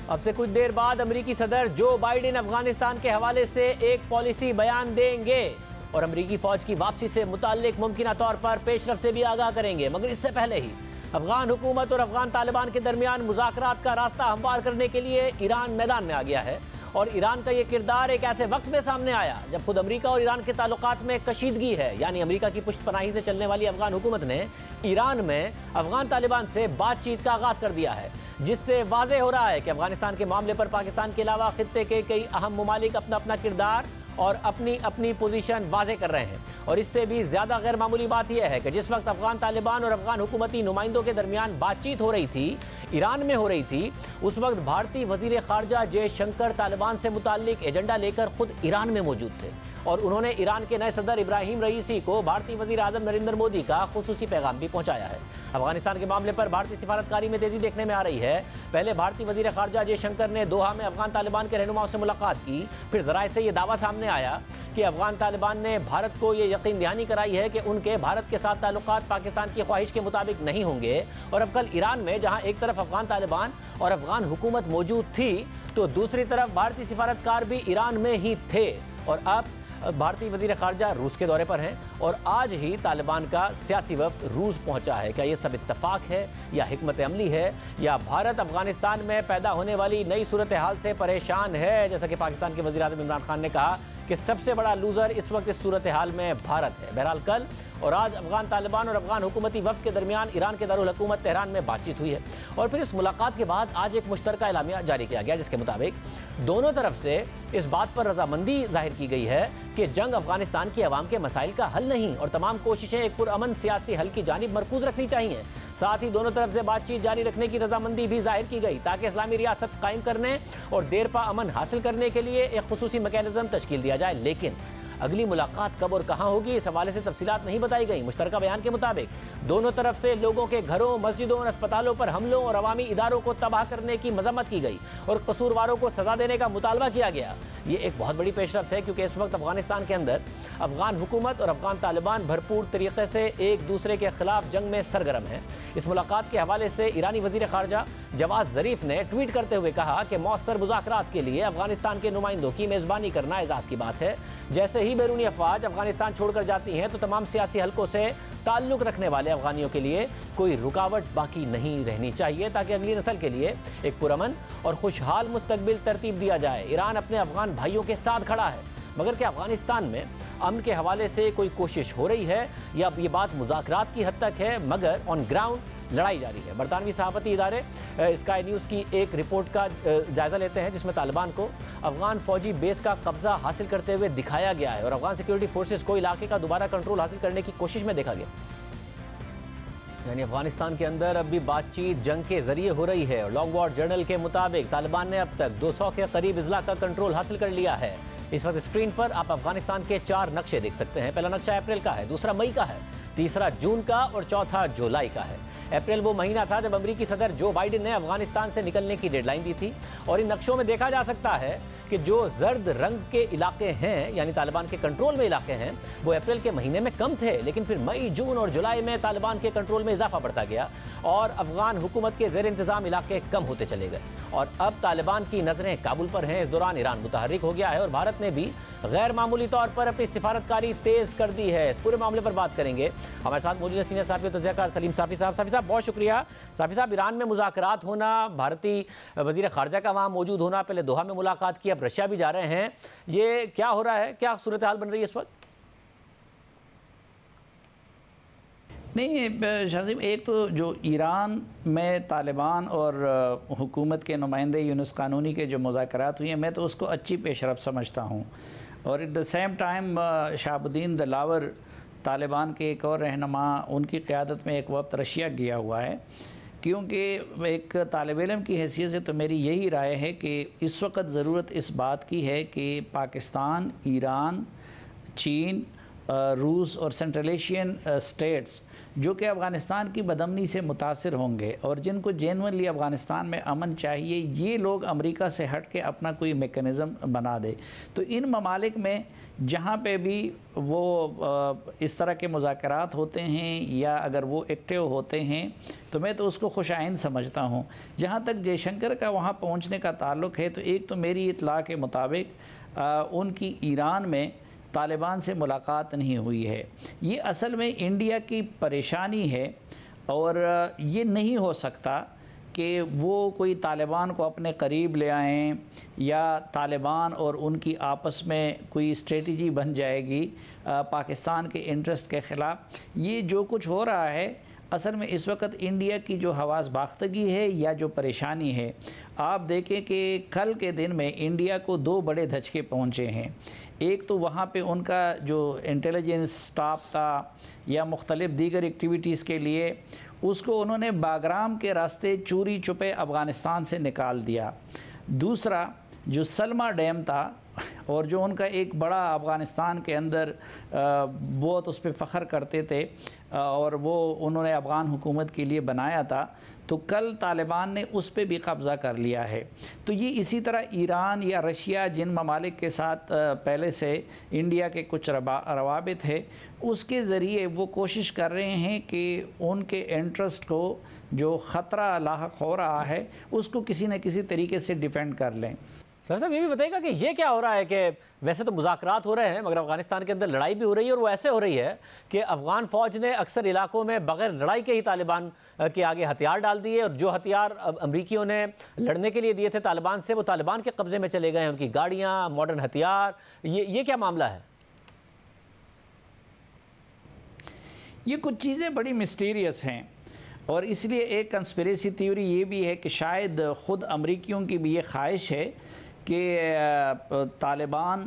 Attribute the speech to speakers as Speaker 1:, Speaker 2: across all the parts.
Speaker 1: اب سے کچھ دیر بعد امریکی صدر جو بائیڈن افغانستان کے حوالے سے ایک پالیسی بیان دیں گے اور امریکی فوج کی واپسی سے متعلق ممکنہ طور پر پیش رفت سے بھی آگاہ کریں گے، مگر اس سے پہلے ہی افغان حکومت اور افغان طالبان کے درمیان مذاکرات کا راستہ ہموار کرنے کے لیے ایران میدان میں آ گیا ہے۔ اور ایران کا یہ کردار ایک ایسے وقت میں سامنے آیا جب خود امریکہ اور ایران کے تعلقات میں کشیدگی ہے، یعنی امریکہ کی پشت پناہی سے چلنے والی افغان حکومت نے ایران میں افغان طالبان سے بات چیت کا آغاز کر دیا ہے، جس سے واضح ہو رہا ہے کہ افغانستان کے معاملے پر پاکستان کے علاوہ خطے کے کئی اہم ممالک اپنا اپنا کردار اور اپنی پوزیشن واضح کر رہے ہیں۔ اور اس سے بھی زیادہ غیر معمولی بات یہ ہے کہ جس وقت افغان طالبان اور افغان حکومتی نمائندوں کے درمیان بات چیت ہو رہی تھی، ایران میں ہو رہی تھی، اس وقت بھارتی وزیر خارجہ جے شنکر طالبان سے متعلق ایجنڈا لے کر خود ایران میں موجود تھے، اور انہوں نے ایران کے نئے صدر ابراہیم رئیسی کو بھارتی وزیر اعظم نریندر مودی کا خصوصی پیغام بھی پہنچایا ہے۔ افغانستان کے معاملے پر بھارتی سفارتکاری میں تیزی دیکھنے میں آ رہی ہے۔ پہلے بھارتی وزیر خارجہ جے شنکر نے دوحہ میں افغان طالبان کے رہنماؤں سے ملاقات کی، پھر ذرائع سے یہ دعویٰ سامنے آیا کہ افغان طالبان نے بھارت کو یہ یقین دہانی کرائی ہے کہ ان کے بھارت کے ساتھ تعلقات پاکستان کی خواہش کے مطابق نہیں ہوں گے۔ اور اب کل ایران میں جہاں ایک طرف افغان طالبان اور افغان حکومت موجود تھی تو دوسری طرف بھارتی سفارتکار بھی ایران میں ہی تھے، اور اب بھارتی وزیر خارجہ روس کے دورے پر ہیں، اور آج ہی طالبان کا سیاسی وفد روس پہنچا ہے۔ کیا یہ سب اتفاق ہے یا حکمت عملی ہے، یا بھارت افغانستان میں پیدا ہونے والی نئی صورتحال سے پریشان ہے؟ جیسا کہ پاکستان کے وزیر اعظم عمران خان نے کہا کہ سب سے بڑا لوزر اس وقت اس صورتحال میں بھارت ہے۔ بہرحال کل اور آج افغان طالبان اور افغان حکومتی وفد کے درمیان ایران کے دارالحکومت تہران میں بات چیت ہوئی ہے، اور پھر اس ملاقات کے بعد آج ایک مشترکہ اعلامیہ جاری کیا گیا، جس کے مطابق دونوں طرف سے اس بات پر رضامندی ظاہر کی گئی ہے کہ جنگ افغانستان کی عوام کے مسائل کا حل نہیں، اور تمام کوششیں ایک پرامن سیاسی حل کی جانب مرکوز رکھنی چاہیے۔ ساتھ ہی دونوں طرف سے بات چیت جاری رکھنے کی رضامندی بھی ظاہر کی گئی تاکہ اسلامی ریاست قائم کرنے اور دیرپا امن حاصل کرنے کے لیے ایک خصوصی میکینزم تشکیل دیا جائے۔ لیکن اگلی ملاقات کب اور کہاں ہوگی، اس حوالے سے تفصیلات نہیں بتائی گئی۔ مشترکہ بیان کے مطابق دونوں طرف سے لوگوں کے گھروں، مسجدوں اور اسپتالوں پر حملوں اور عوامی اداروں کو تباہ کرنے کی مذمت کی گئی اور قصورواروں کو سزا دینے کا مطالبہ کیا گیا۔ یہ ایک بہت بڑی پیش رفت ہے، کیونکہ اس وقت افغانستان کے اندر افغان حکومت اور افغان طالبان بھرپور طریقے سے ایک دوسرے کے خلاف جنگ میں سرگرم ہیں۔ اس ملاقات کے حوالے سے ایرانی وزیر خارجہ جواد ظریف نے ٹویٹ کرتے ہوئے کہا کہ مؤثر مذاکرات کے لیے افغانستان کے نمائندوں کی میزبانی کرنا اعزاز کی بات ہے۔ جیسے ہی بیرونی افواج افغانستان چھوڑ کر جاتی ہیں تو تمام سیاسی حلقوں سے تعلق رکھنے والے افغانیوں کے لیے کوئی رکاوٹ باقی نہیں رہنی چاہیے، تاکہ اگلی نسل کے لیے ایک پرامن اور خوشحال مستقبل ترتیب دیا جائے۔ ایران اپنے افغان بھائیوں کے ساتھ کھڑا ہے، مگر کیا افغانستان میں امن کے حوالے سے کوئی کوشش ہو رہی ہے، یا یہ بات مذاکرات کی حد تک ہے مگر آن گراؤنڈ لڑائی جاری ہے؟ برطانوی صحافتی ادارے اسکائی نیوز کی ایک رپورٹ کا جائزہ لیتے ہیں، جس میں طالبان کو افغان فوجی بیس کا قبضہ حاصل کرتے ہوئے دکھایا گیا ہے اور افغان سیکیورٹی فورسز کو علاقے کا دوبارہ کنٹرول حاصل کرنے کی کوشش میں دیکھا گیا۔ یعنی افغانستان کے اندر اب بھی بات چیت جنگ کے ذریعے ہو رہی ہے، اور لانگ وار جرنل کے مطابق طالبان نے اب تک 200 کے قریب اضلاع کا کنٹرول حاصل کر لیا ہے۔ اس وقت اسکرین پر آپ افغانستان کے 4 نقشے دیکھ سکتے ہیں۔ پہلا نقشہ اپریل کا ہے، دوسرا مئی کا ہے، تیسرا جون کا اور چوتھا جولائی کا ہے۔ اپریل وہ مہینہ تھا جب امریکی صدر جو بائیڈن نے افغانستان سے نکلنے کی ڈیڈ لائن دی تھی، اور ان نقشوں میں دیکھا جا سکتا ہے کہ جو زرد رنگ کے علاقے ہیں، یعنی طالبان کے کنٹرول میں علاقے ہیں، وہ اپریل کے مہینے میں کم تھے، لیکن پھر مئی، جون اور جولائی میں طالبان کے کنٹرول میں اضافہ بڑھتا گیا اور افغان حکومت کے زیر انتظام علاقے کم ہوتے چلے گئے، اور اب طالبان کی نظریں کابل پر ہیں۔ اس دوران ایران متحرک ہو گیا ہے اور بھارت نے بھی غیر معمولی طور پر اپنی سفارتکاری تیز کر دی ہے۔ اس پورے معاملے پر بات کریں گے، ہمارے ساتھ موجود ہیں سینئر صحافی و تجزیہ کار سلیم صافی صاحب۔ صافی صاحب بہت شکریہ۔ صافی صاحب، ایران میں مذاکرات ہونا، بھارتی وزیر خارجہ کا وہاں موجود ہونا، پہلے دوحہ میں ملاقات کی، اب رشیا بھی جا رہے ہیں، یہ کیا ہو رہا ہے؟ کیا صورتحال بن رہی ہے اس وقت؟
Speaker 2: نہیں شاہزیم، ایک تو جو ایران میں طالبان اور حکومت کے نمائندے یونس قانونی کے جو مذاکرات ہوئی ہیں، میں تو اس کو اچھی پیش رفت سمجھتا ہوں، اور ایٹ دا سیم ٹائم شہاب الدین دلاور طالبان کے ایک اور رہنما، ان کی قیادت میں ایک وقت رشیا گیا ہوا ہے، کیونکہ ایک طالب علم کی حیثیت سے تو میری یہی رائے ہے کہ اس وقت ضرورت اس بات کی ہے کہ پاکستان، ایران، چین، روس اور سینٹرل ایشین سٹیٹس جو کہ افغانستان کی بدامنی سے متاثر ہوں گے اور جن کو جینونلی افغانستان میں امن چاہیے، یہ لوگ امریکہ سے ہٹ کے اپنا کوئی میکانزم بنا دے۔ تو ان ممالک میں جہاں پہ بھی وہ اس طرح کے مذاکرات ہوتے ہیں یا اگر وہ ایکٹیو ہوتے ہیں تو میں تو اس کو خوش آئند سمجھتا ہوں۔ جہاں تک جے شنکر کا وہاں پہنچنے کا تعلق ہے، تو ایک تو میری اطلاع کے مطابق ان کی ایران میں طالبان سے ملاقات نہیں ہوئی ہے۔ یہ اصل میں انڈیا کی پریشانی ہے اور یہ نہیں ہو سکتا کہ وہ کوئی طالبان کو اپنے قریب لے آئیں یا طالبان اور ان کی آپس میں کوئی اسٹریٹجی بن جائے گی پاکستان کے انٹرسٹ کے خلاف۔ یہ جو کچھ ہو رہا ہے اصل میں اس وقت انڈیا کی جو حواس باختگی ہے یا جو پریشانی ہے، آپ دیکھیں کہ کل کے دن میں انڈیا کو 2 بڑے دھچکے پہنچے ہیں۔ ایک تو وہاں پہ ان کا جو انٹیلیجنس سٹاف تھا یا مختلف دیگر ایکٹیویٹیز کے لیے، اس کو انہوں نے باگرام کے راستے چوری چھپے افغانستان سے نکال دیا۔ دوسرا جو سلما ڈیم تھا اور جو ان کا ایک بڑا افغانستان کے اندر بہت اس پہ فخر کرتے تھے اور وہ انہوں نے افغان حکومت کے لیے بنایا تھا، تو کل طالبان نے اس پہ بھی قبضہ کر لیا ہے۔ تو یہ اسی طرح ایران یا رشیا جن ممالک کے ساتھ پہلے سے انڈیا کے کچھ روابط ہے، اس کے ذریعے وہ کوشش کر رہے ہیں کہ ان کے انٹرسٹ کو جو خطرہ لاحق ہو رہا ہے اس کو کسی نہ کسی طریقے سے ڈیفینڈ کر لیں۔
Speaker 1: سر صاحب یہ بھی بتائیے گا کہ یہ کیا ہو رہا ہے کہ ویسے تو مذاکرات ہو رہے ہیں مگر افغانستان کے اندر لڑائی بھی ہو رہی ہے، اور وہ ایسے ہو رہی ہے کہ افغان فوج نے اکثر علاقوں میں بغیر لڑائی کے ہی طالبان کے آگے ہتھیار ڈال دیے، اور جو ہتھیار امریکیوں نے لڑنے کے لیے دیے تھے طالبان سے، وہ طالبان کے قبضے میں چلے گئے ہیں، ان کی گاڑیاں، ماڈرن ہتھیار۔ یہ کیا معاملہ ہے؟
Speaker 2: یہ کچھ چیزیں بڑی مسٹیریس ہیں، اور اس لیے ایک کنسپیریسی تھیوری یہ بھی ہے کہ شاید خود امریکیوں کی بھی یہ خواہش ہے کہ طالبان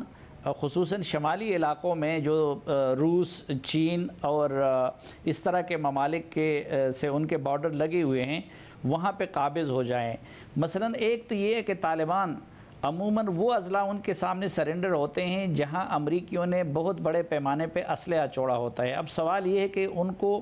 Speaker 2: خصوصاً شمالی علاقوں میں جو روس، چین اور اس طرح کے ممالک کے سے ان کے بارڈر لگے ہوئے ہیں وہاں پہ قابض ہو جائیں۔ مثلاً ایک تو یہ ہے کہ طالبان عموماً وہ اضلاع ان کے سامنے سرنڈر ہوتے ہیں جہاں امریکیوں نے بہت بڑے پیمانے پہ اسلحہ چھوڑا ہوتا ہے۔ اب سوال یہ ہے کہ ان کو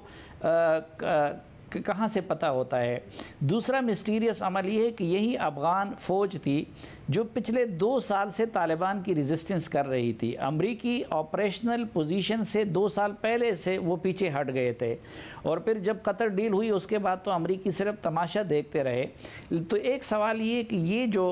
Speaker 2: کہاں سے پتہ ہوتا ہے۔ دوسرا مسٹیریس عمل یہ ہے کہ یہی افغان فوج تھی جو پچھلے 2 سال سے طالبان کی ریزسٹنس کر رہی تھی۔ امریکی آپریشنل پوزیشن سے 2 سال پہلے سے وہ پیچھے ہٹ گئے تھے، اور پھر جب قطر ڈیل ہوئی اس کے بعد تو امریکی صرف تماشا دیکھتے رہے۔ تو ایک سوال یہ کہ یہ جو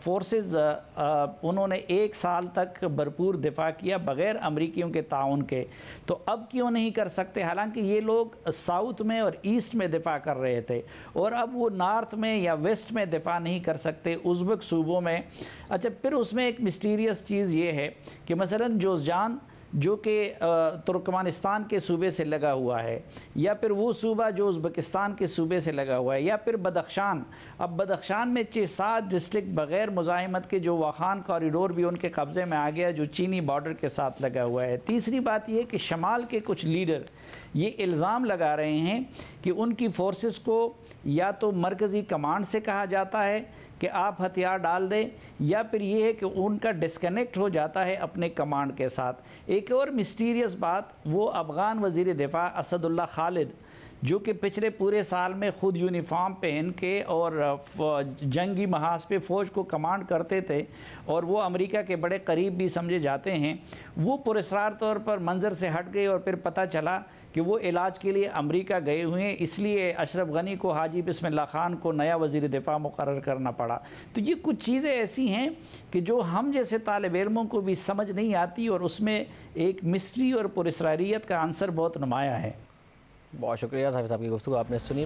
Speaker 2: فورسز انہوں نے 1 سال تک بھرپور دفاع کیا بغیر امریکیوں کے تعاون کے، تو اب کیوں نہیں کر سکتے؟ حالانکہ یہ لوگ ساؤتھ میں اور ایسٹ میں دفاع کر رہے تھے، اور اب وہ نارتھ میں یا ویسٹ میں دفاع نہیں کر سکتے، ازبک صوبوں میں۔ اچھا، پھر اس میں ایک مسٹیریس چیز یہ ہے کہ مثلاً جوزجان جو کہ ترکمانستان کے صوبے سے لگا ہوا ہے، یا پھر وہ صوبہ جو ازبکستان کے صوبے سے لگا ہوا ہے، یا پھر بدخشان۔ اب بدخشان میں 6-7 ڈسٹرکٹ بغیر مزاحمت کے جو واخان کوریڈور بھی ان کے قبضے میں آ گیا جو چینی بارڈر کے ساتھ لگا ہوا ہے۔ تیسری بات یہ کہ شمال کے کچھ لیڈر یہ الزام لگا رہے ہیں کہ ان کی فورسز کو یا تو مرکزی کمانڈ سے کہا جاتا ہے کہ آپ ہتھیار ڈال دیں، یا پھر یہ ہے کہ ان کا ڈسکنیکٹ ہو جاتا ہے اپنے کمانڈ کے ساتھ۔ ایک اور مسٹیریس بات، وہ افغان وزیر دفاع اسد اللہ خالد جو کہ پچھلے پورے سال میں خود یونیفارم پہن کے اور جنگی محاذ پہ فوج کو کمانڈ کرتے تھے اور وہ امریکہ کے بڑے قریب بھی سمجھے جاتے ہیں، وہ پراسرار طور پر منظر سے ہٹ گئے، اور پھر پتہ چلا کہ وہ علاج کے لیے امریکہ گئے ہوئے ہیں، اس لیے اشرف غنی کو، حاجی بسم اللہ خان کو نیا وزیر دفاع مقرر کرنا پڑا۔ تو یہ کچھ چیزیں ایسی ہیں کہ جو ہم جیسے طالب علموں کو بھی سمجھ نہیں آتی، اور اس میں ایک مسٹری اور پراسراریت کا عنصر بہت نمایاں ہے۔
Speaker 1: بہت شکریہ صاحب کی گفتگو آپ نے سنی۔